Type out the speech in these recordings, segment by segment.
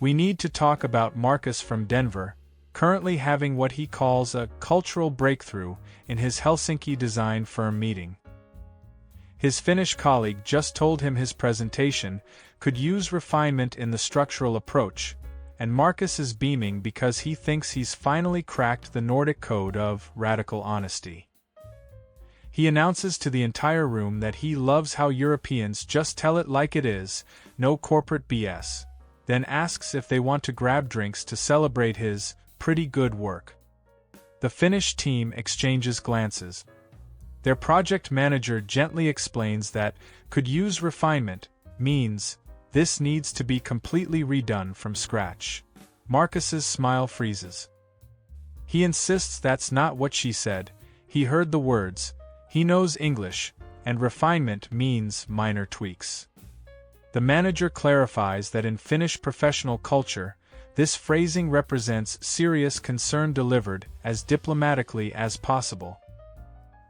We need to talk about Marcus from Denver, currently having what he calls a cultural breakthrough in his Helsinki design firm meeting. His Finnish colleague just told him his presentation could use refinement in the structural approach, and Marcus is beaming because he thinks he's finally cracked the Nordic code of radical honesty. He announces to the entire room that he loves how Europeans just tell it like it is, no corporate BS, then asks if they want to grab drinks to celebrate his pretty good work. The Finnish team exchanges glances. Their project manager gently explains that could use refinement means this needs to be completely redone from scratch. Marcus's smile freezes. He insists that's not what she said. He heard the words, he knows English, and refinement means minor tweaks. The manager clarifies that in Finnish professional culture, this phrasing represents serious concern delivered as diplomatically as possible.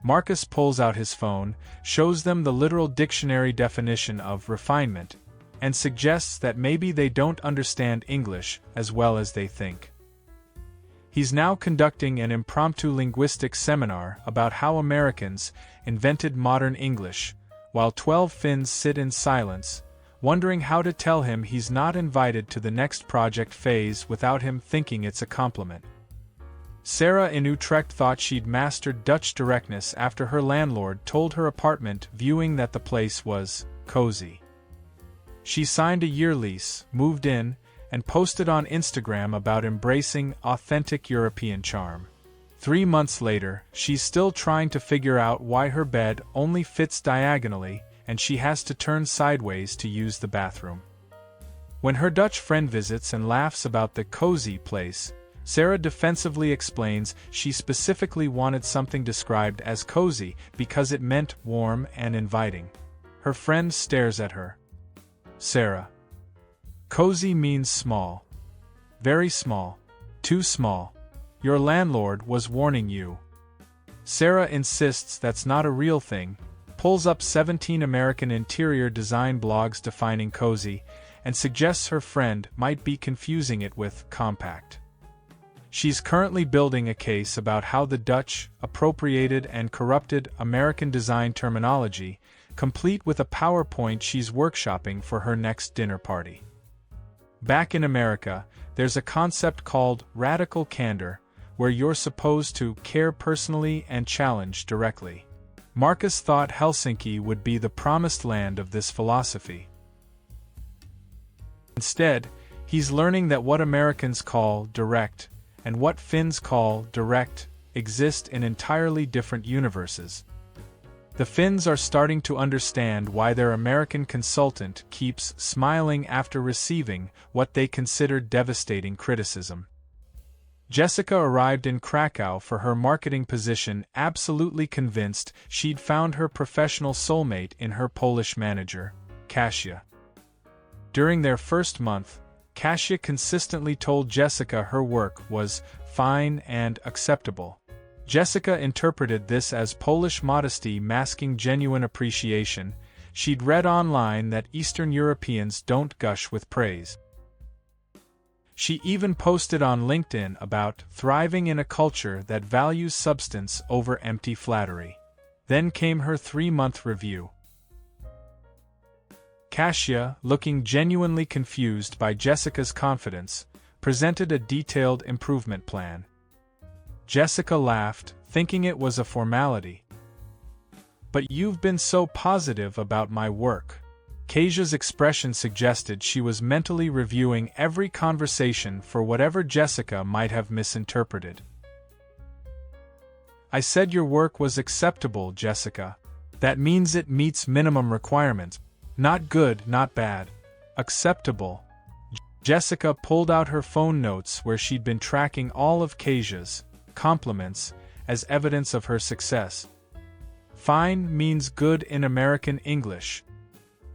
Marcus pulls out his phone, shows them the literal dictionary definition of refinement, and suggests that maybe they don't understand English as well as they think. He's now conducting an impromptu linguistics seminar about how Americans invented modern English, while 12 Finns sit in silence, wondering how to tell him he's not invited to the next project phase without him thinking it's a compliment. Sarah in Utrecht thought she'd mastered Dutch directness after her landlord told her apartment viewing that the place was cozy. She signed a year lease, moved in, and posted on Instagram about embracing authentic European charm. 3 months later, she's still trying to figure out why her bed only fits diagonally and she has to turn sideways to use the bathroom. When her Dutch friend visits and laughs about the cozy place, Sarah defensively explains she specifically wanted something described as cozy because it meant warm and inviting. Her friend stares at her. Sarah. Cozy means small. Very small. Too small. Your landlord was warning you. Sarah insists that's not a real thing, pulls up 17 American interior design blogs defining cozy, and suggests her friend might be confusing it with compact. She's currently building a case about how the Dutch appropriated and corrupted American design terminology, complete with a PowerPoint she's workshopping for her next dinner party. Back in America, there's a concept called radical candor, where you're supposed to care personally and challenge directly. Marcus thought Helsinki would be the promised land of this philosophy. Instead, he's learning that what Americans call direct and what Finns call direct exist in entirely different universes. The Finns are starting to understand why their American consultant keeps smiling after receiving what they consider devastating criticism. Jessica arrived in Krakow for her marketing position, absolutely convinced she'd found her professional soulmate in her Polish manager, Kasia. During their first month, Kasia consistently told Jessica her work was fine and acceptable. Jessica interpreted this as Polish modesty masking genuine appreciation. She'd read online that Eastern Europeans don't gush with praise. She even posted on LinkedIn about thriving in a culture that values substance over empty flattery. Then came her 3-month review. Kasia, looking genuinely confused by Jessica's confidence, presented a detailed improvement plan. Jessica laughed, thinking it was a formality. "But you've been so positive about my work." Kasia's expression suggested she was mentally reviewing every conversation for whatever Jessica might have misinterpreted. "I said your work was acceptable, Jessica. That means it meets minimum requirements. Not good, not bad. Acceptable." Jessica pulled out her phone notes where she'd been tracking all of Kasia's compliments as evidence of her success. Fine means good in American English.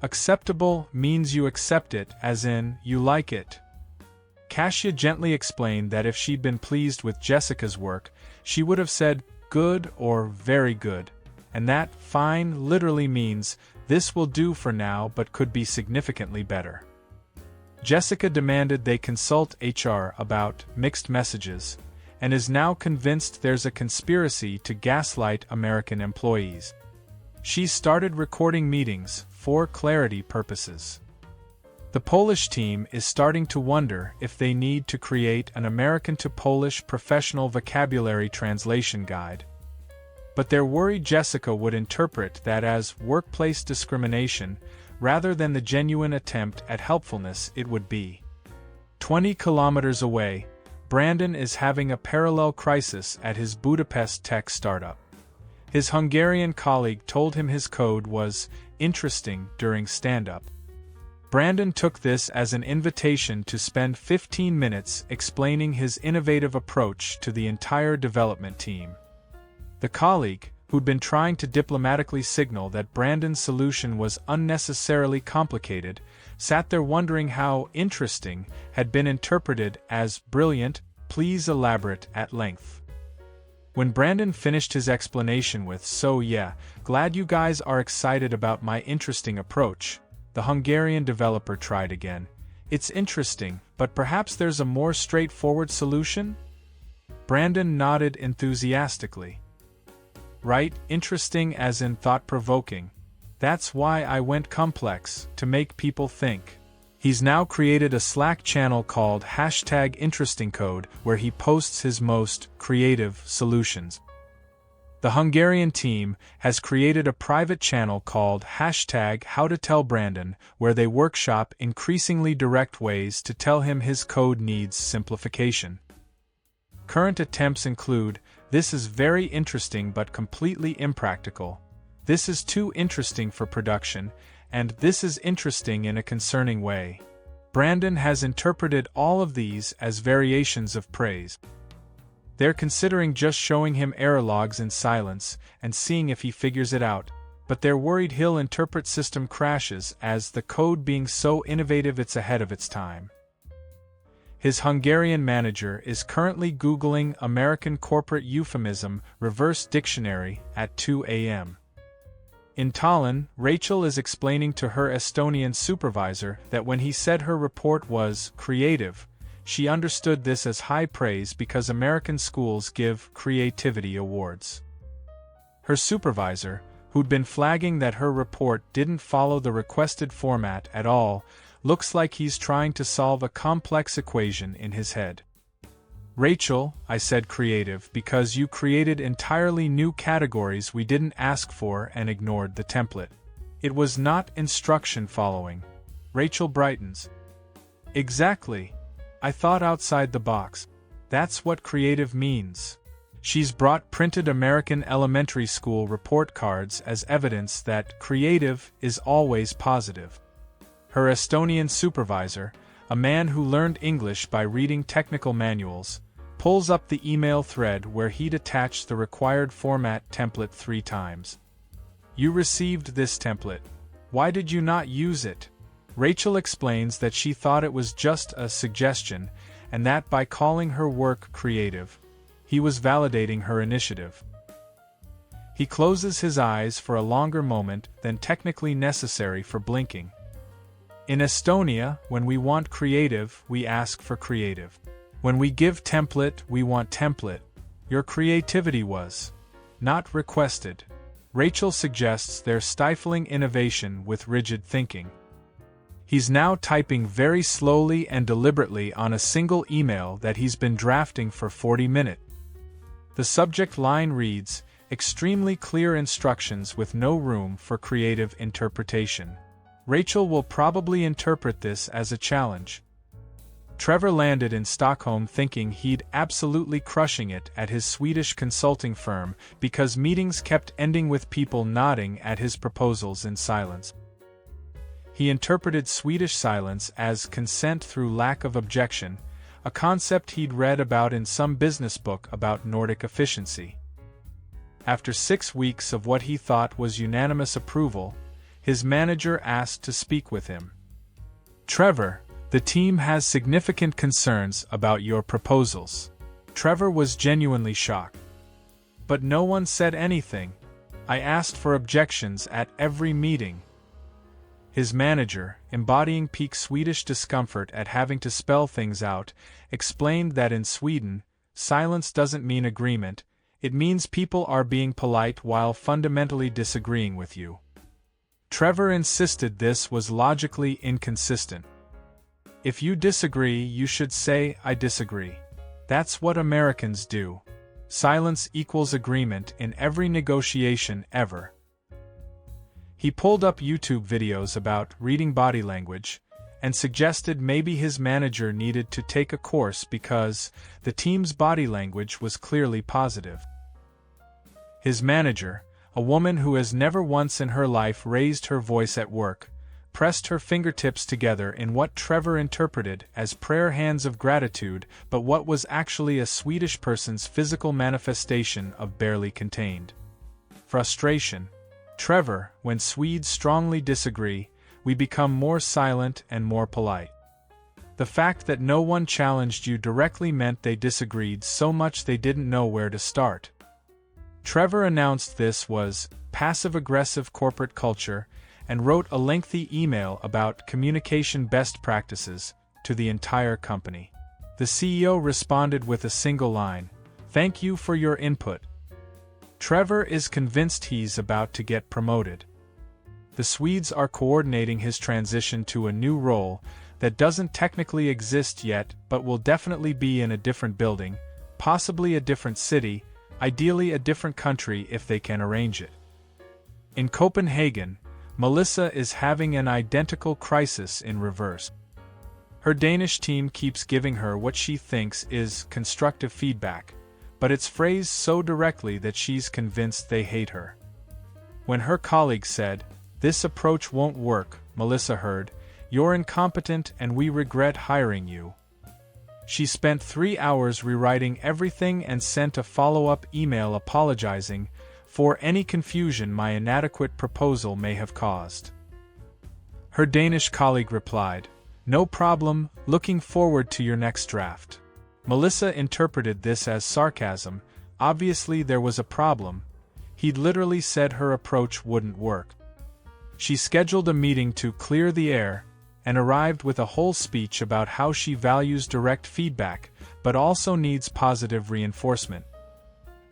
Acceptable means you accept it, as in, you like it. Kasia gently explained that if she'd been pleased with Jessica's work, she would have said good or very good, and that fine literally means this will do for now but could be significantly better. Jessica demanded they consult HR about mixed messages, and is now convinced there's a conspiracy to gaslight American employees. She's started recording meetings for clarity purposes. The Polish team is starting to wonder if they need to create an American to Polish professional vocabulary translation guide. But they're worried Jessica would interpret that as workplace discrimination, rather than the genuine attempt at helpfulness it would be. 20 kilometers away, Brandon is having a parallel crisis at his Budapest tech startup. His Hungarian colleague told him his code was interesting during stand-up. Brandon took this as an invitation to spend 15 minutes explaining his innovative approach to the entire development team. The colleague, who'd been trying to diplomatically signal that Brandon's solution was unnecessarily complicated, sat there wondering how interesting had been interpreted as brilliant, please elaborate at length. When Brandon finished his explanation with, "So yeah, glad you guys are excited about my interesting approach," the Hungarian developer tried again. "It's interesting, but perhaps there's a more straightforward solution?" Brandon nodded enthusiastically. "Right, interesting as in thought-provoking. That's why I went complex, to make people think." He's now created a Slack channel called #InterestingCode where he posts his most creative solutions. The Hungarian team has created a private channel called #HowToTellBrandon where they workshop increasingly direct ways to tell him his code needs simplification. Current attempts include, "This is very interesting but completely impractical," "This is too interesting for production," and "This is interesting in a concerning way." Brandon has interpreted all of these as variations of praise. They're considering just showing him error logs in silence and seeing if he figures it out, but they're worried he'll interpret system crashes as the code being so innovative it's ahead of its time. His Hungarian manager is currently Googling American corporate euphemism reverse dictionary at 2 a.m. In Tallinn, Rachel is explaining to her Estonian supervisor that when he said her report was creative, she understood this as high praise because American schools give creativity awards. Her supervisor, who'd been flagging that her report didn't follow the requested format at all, looks like he's trying to solve a complex equation in his head. "Rachel, I said creative because you created entirely new categories we didn't ask for and ignored the template. It was not instruction following." Rachel brightens. "Exactly. I thought outside the box. That's what creative means." She's brought printed American elementary school report cards as evidence that creative is always positive. Her Estonian supervisor, a man who learned English by reading technical manuals, pulls up the email thread where he'd attached the required format template 3 times. "You received this template. Why did you not use it?" Rachel explains that she thought it was just a suggestion, and that by calling her work creative, he was validating her initiative. He closes his eyes for a longer moment than technically necessary for blinking. "In Estonia, when we want creative, we ask for creative. When we give template, we want template. Your creativity was not requested." Rachel suggests they're stifling innovation with rigid thinking. He's now typing very slowly and deliberately on a single email that he's been drafting for 40 minutes. The subject line reads, "Extremely clear instructions with no room for creative interpretation." Rachel will probably interpret this as a challenge. Trevor landed in Stockholm thinking he'd absolutely crushing it at his Swedish consulting firm because meetings kept ending with people nodding at his proposals in silence. He interpreted Swedish silence as consent through lack of objection, a concept he'd read about in some business book about Nordic efficiency. After 6 weeks of what he thought was unanimous approval, his manager asked to speak with him. "Trevor, the team has significant concerns about your proposals." Trevor was genuinely shocked. "But no one said anything. I asked for objections at every meeting." His manager, embodying peak Swedish discomfort at having to spell things out, explained that in Sweden, silence doesn't mean agreement, it means people are being polite while fundamentally disagreeing with you. Trevor insisted this was logically inconsistent. If you disagree, you should say, "I disagree." That's what Americans do. Silence equals agreement in every negotiation ever. He pulled up YouTube videos about reading body language, and suggested maybe his manager needed to take a course because the team's body language was clearly positive. His manager, a woman who has never once in her life raised her voice at work, pressed her fingertips together in what Trevor interpreted as prayer hands of gratitude, but what was actually a Swedish person's physical manifestation of barely contained frustration. Trevor, when Swedes strongly disagree, we become more silent and more polite. The fact that no one challenged you directly meant they disagreed so much they didn't know where to start. Trevor announced this was passive-aggressive corporate culture and wrote a lengthy email about communication best practices to the entire company. The CEO responded with a single line, "Thank you for your input." Trevor is convinced he's about to get promoted. The Swedes are coordinating his transition to a new role that doesn't technically exist yet but will definitely be in a different building, possibly a different city, ideally a different country if they can arrange it. In Copenhagen, Melissa is having an identical crisis in reverse. Her Danish team keeps giving her what she thinks is constructive feedback, but it's phrased so directly that she's convinced they hate her. When her colleague said, "This approach won't work," Melissa heard, "You're incompetent and we regret hiring you." She spent 3 hours rewriting everything and sent a follow-up email apologizing for any confusion my inadequate proposal may have caused. Her Danish colleague replied, "No problem, looking forward to your next draft." Melissa interpreted this as sarcasm. Obviously there was a problem. He'd literally said her approach wouldn't work. She scheduled a meeting to clear the air, and arrived with a whole speech about how she values direct feedback, but also needs positive reinforcement.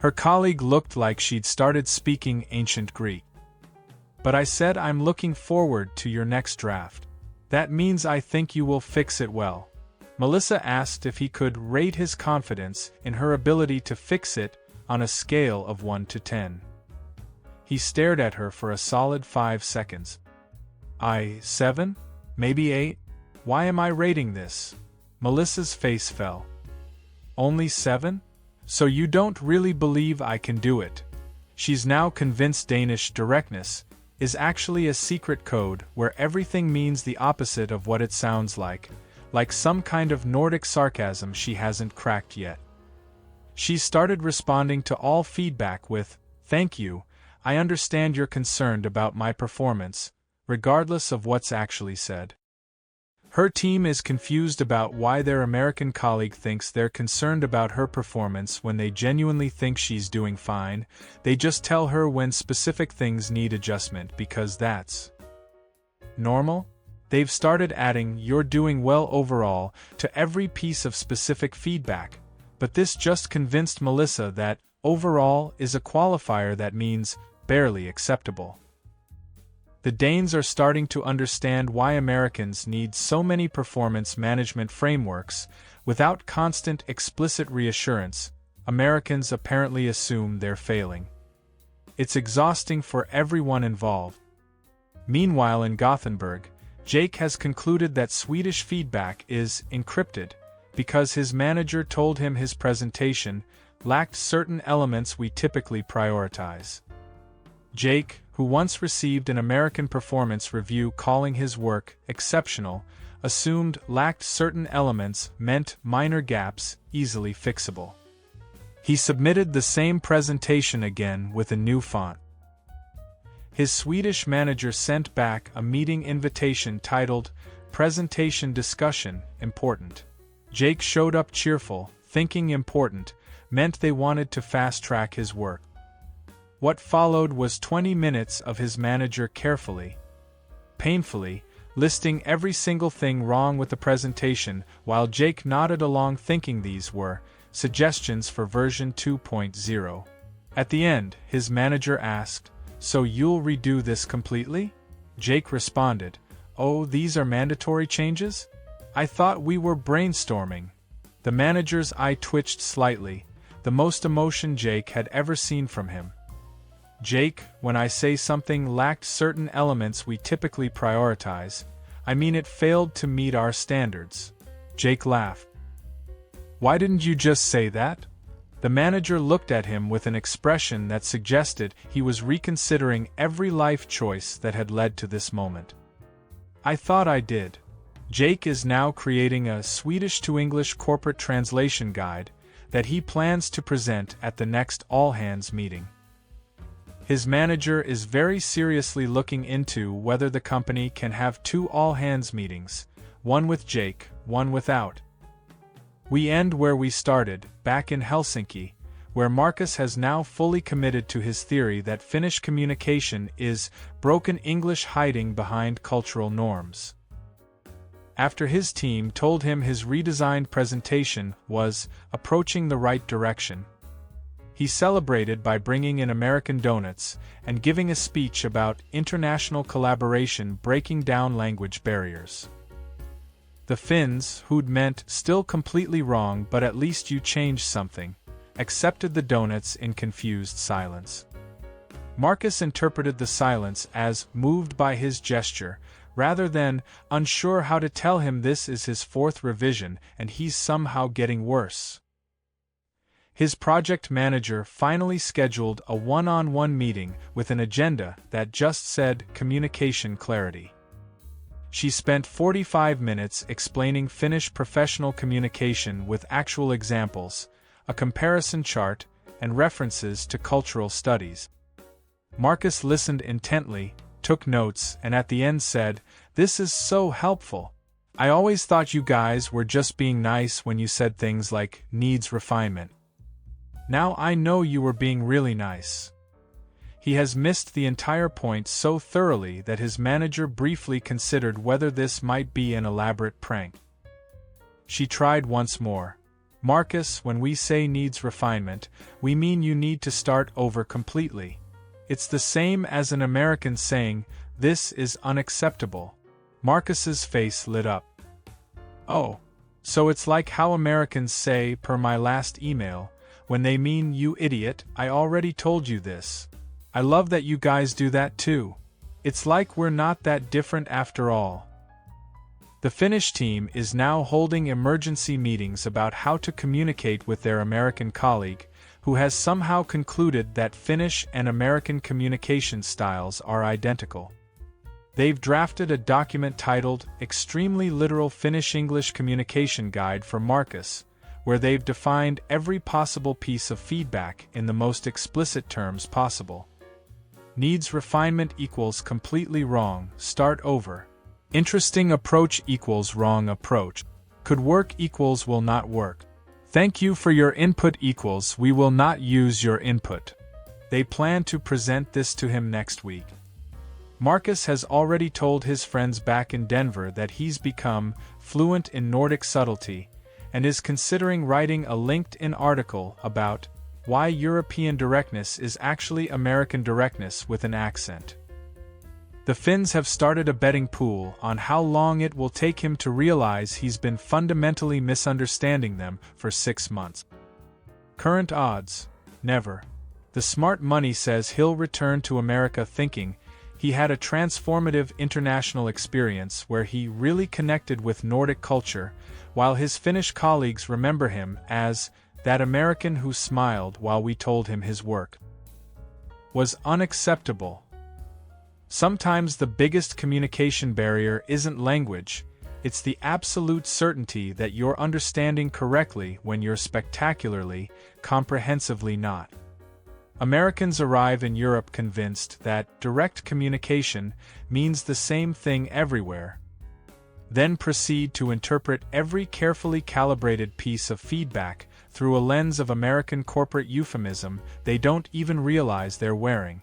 Her colleague looked like she'd started speaking ancient Greek. "But I said I'm looking forward to your next draft. That means I think you will fix it well." Melissa asked if he could rate his confidence in her ability to fix it on a scale of 1 to 10. He stared at her for a solid 5 seconds. "7? Maybe 8? Why am I rating this?" Melissa's face fell. "Only 7? So you don't really believe I can do it?" She's now convinced Danish directness is actually a secret code where everything means the opposite of what it sounds like some kind of Nordic sarcasm she hasn't cracked yet. She started responding to all feedback with, "Thank you, I understand you're concerned about my performance," regardless of what's actually said. Her team is confused about why their American colleague thinks they're concerned about her performance when they genuinely think she's doing fine. They just tell her when specific things need adjustment because that's normal. They've started adding "you're doing well overall" to every piece of specific feedback, but this just convinced Melissa that overall is a qualifier that means barely acceptable. The Danes are starting to understand why Americans need so many performance management frameworks. Without constant explicit reassurance, Americans apparently assume they're failing. It's exhausting for everyone involved. Meanwhile in Gothenburg, Jake has concluded that Swedish feedback is encrypted because his manager told him his presentation lacked certain elements we typically prioritize. Jake, who once received an American performance review calling his work exceptional, assumed lacked certain elements meant minor gaps, easily fixable. He submitted the same presentation again with a new font. His Swedish manager sent back a meeting invitation titled, "Presentation Discussion, Important." Jake showed up cheerful, thinking important meant they wanted to fast-track his work. What followed was 20 minutes of his manager carefully painfully, listing every single thing wrong with the presentation, while Jake nodded along thinking these were suggestions for version 2.0. At the end, his manager asked, "So you'll redo this completely?" Jake responded, "Oh, these are mandatory changes? I thought we were brainstorming." The manager's eye twitched slightly, the most emotion Jake had ever seen from him. "Jake, when I say something lacked certain elements we typically prioritize, I mean it failed to meet our standards." Jake laughed. "Why didn't you just say that?" The manager looked at him with an expression that suggested he was reconsidering every life choice that had led to this moment. "I thought I did." Jake is now creating a Swedish to English corporate translation guide that he plans to present at the next all-hands meeting. His manager is very seriously looking into whether the company can have 2 all-hands meetings, one with Jake, one without. We end where we started, back in Helsinki, where Marcus has now fully committed to his theory that Finnish communication is broken English hiding behind cultural norms. After his team told him his redesigned presentation was approaching the right direction, he celebrated by bringing in American donuts and giving a speech about international collaboration breaking down language barriers. The Finns, who'd meant still completely wrong but at least you changed something, accepted the donuts in confused silence. Marcus interpreted the silence as moved by his gesture, rather than unsure how to tell him this is his 4th revision and he's somehow getting worse. His project manager finally scheduled a one-on-one meeting with an agenda that just said communication clarity. She spent 45 minutes explaining Finnish professional communication with actual examples, a comparison chart, and references to cultural studies. Marcus listened intently, took notes, and at the end said, "This is so helpful. I always thought you guys were just being nice when you said things like needs refinement. Now I know you were being really nice." He has missed the entire point so thoroughly that his manager briefly considered whether this might be an elaborate prank. She tried once more. "Marcus, when we say needs refinement, we mean you need to start over completely. It's the same as an American saying, 'This is unacceptable.'" Marcus's face lit up. "Oh, so it's like how Americans say, per my last email, when they mean 'you idiot, I already told you this.' I love that you guys do that too. It's like we're not that different after all." The Finnish team is now holding emergency meetings about how to communicate with their American colleague, who has somehow concluded that Finnish and American communication styles are identical. They've drafted a document titled Extremely Literal Finnish-English Communication Guide for Marcus, where they've defined every possible piece of feedback in the most explicit terms possible. Needs refinement equals completely wrong, start over. Interesting approach equals wrong approach. Could work equals will not work. Thank you for your input equals we will not use your input. They plan to present this to him next week. Marcus has already told his friends back in Denver that he's become fluent in Nordic subtlety, and is considering writing a LinkedIn article about why European directness is actually American directness with an accent. The Finns have started a betting pool on how long it will take him to realize he's been fundamentally misunderstanding them for 6 months. Current odds: never. The smart money says he'll return to America thinking he had a transformative international experience where he really connected with Nordic culture, while his Finnish colleagues remember him as that American who smiled while we told him his work was unacceptable. Sometimes the biggest communication barrier isn't language, it's the absolute certainty that you're understanding correctly when you're spectacularly, comprehensively not. Americans arrive in Europe convinced that direct communication means the same thing everywhere, then proceed to interpret every carefully calibrated piece of feedback through a lens of American corporate euphemism they don't even realize they're wearing.